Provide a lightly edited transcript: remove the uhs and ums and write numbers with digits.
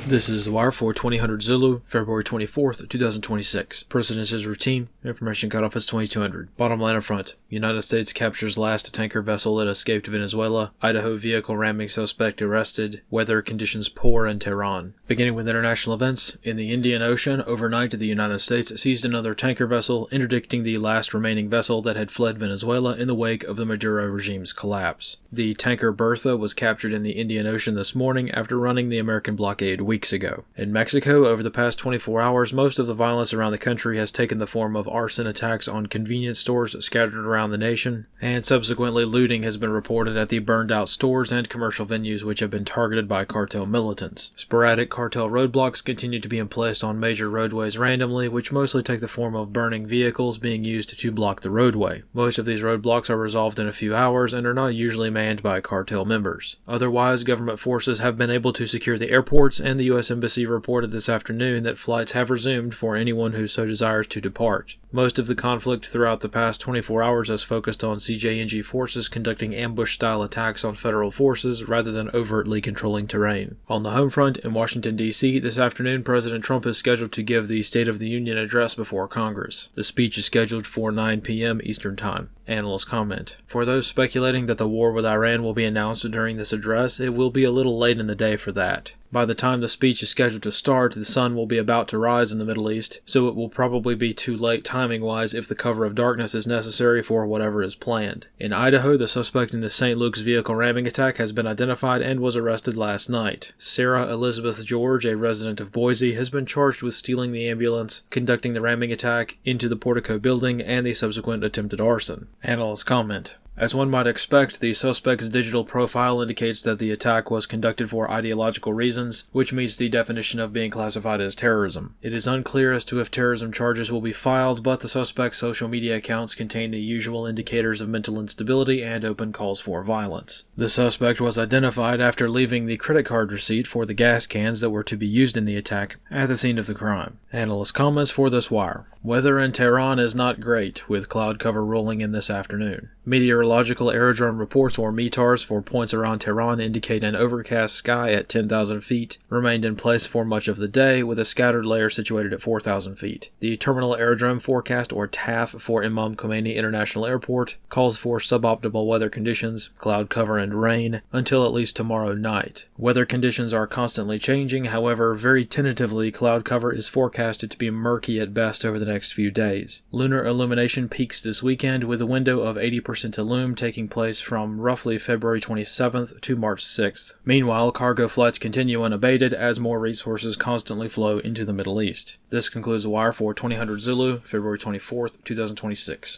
This is The Wire for 2000 Zulu, February 24th, 2026. Precedence is routine. Information cutoff is 2200. Bottom line up front. United States captures last tanker vessel that escaped Venezuela. Idaho vehicle ramming suspect arrested. Weather conditions poor in Tehran. Beginning with international events, in the Indian Ocean, overnight the United States seized another tanker vessel, interdicting the last remaining vessel that had fled Venezuela in the wake of the Maduro regime's collapse. The tanker Bertha was captured in the Indian Ocean this morning after running the American blockade weeks ago. In Mexico, over the past 24 hours, most of the violence around the country has taken the form of arson attacks on convenience stores scattered around the nation, and subsequently looting has been reported at the burned-out stores and commercial venues which have been targeted by cartel militants. Sporadic cartel roadblocks continue to be placed on major roadways randomly, which mostly take the form of burning vehicles being used to block the roadway. Most of these roadblocks are resolved in a few hours and are not usually manned by cartel members. Otherwise, government forces have been able to secure the airports, and the U.S. Embassy reported this afternoon that flights have resumed for anyone who so desires to depart. Most of the conflict throughout the past 24 hours has focused on CJNG forces conducting ambush-style attacks on federal forces rather than overtly controlling terrain. On the home front, in Washington, D.C., this afternoon President Trump is scheduled to give the State of the Union address before Congress. The speech is scheduled for 9 p.m. Eastern Time. Analysts comment. For those speculating that the war with Iran will be announced during this address, it will be a little late in the day for that. By the time the speech is scheduled to start, the sun will be about to rise in the Middle East, so it will probably be too late timing-wise if the cover of darkness is necessary for whatever is planned. In Idaho, the suspect in the St. Luke's vehicle ramming attack has been identified and was arrested last night. Sarah Elizabeth George, a resident of Boise, has been charged with stealing the ambulance, conducting the ramming attack into the Portico building, and the subsequent attempted arson. Analysts comment. As one might expect, the suspect's digital profile indicates that the attack was conducted for ideological reasons, which meets the definition of being classified as terrorism. It is unclear as to if terrorism charges will be filed, but the suspect's social media accounts contain the usual indicators of mental instability and open calls for violence. The suspect was identified after leaving the credit card receipt for the gas cans that were to be used in the attack at the scene of the crime. Analyst comments for this wire. Weather in Tehran is not great, with cloud cover rolling in this afternoon. Meteorological aerodrome reports, or METARs, for points around Tehran indicate an overcast sky at 10,000 feet remained in place for much of the day, with a scattered layer situated at 4,000 feet. The Terminal Aerodrome Forecast, or TAF, for Imam Khomeini International Airport calls for suboptimal weather conditions, cloud cover and rain, until at least tomorrow night. Weather conditions are constantly changing, however, very tentatively cloud cover is forecasted to be murky at best over the next few days. Lunar illumination peaks this weekend, with a window of 80% illume taking place from roughly February 27th to March 6th. Meanwhile, cargo flights continue unabated as more resources constantly flow into the Middle East. This concludes The Wire for 2000 Zulu, February 24th, 2026.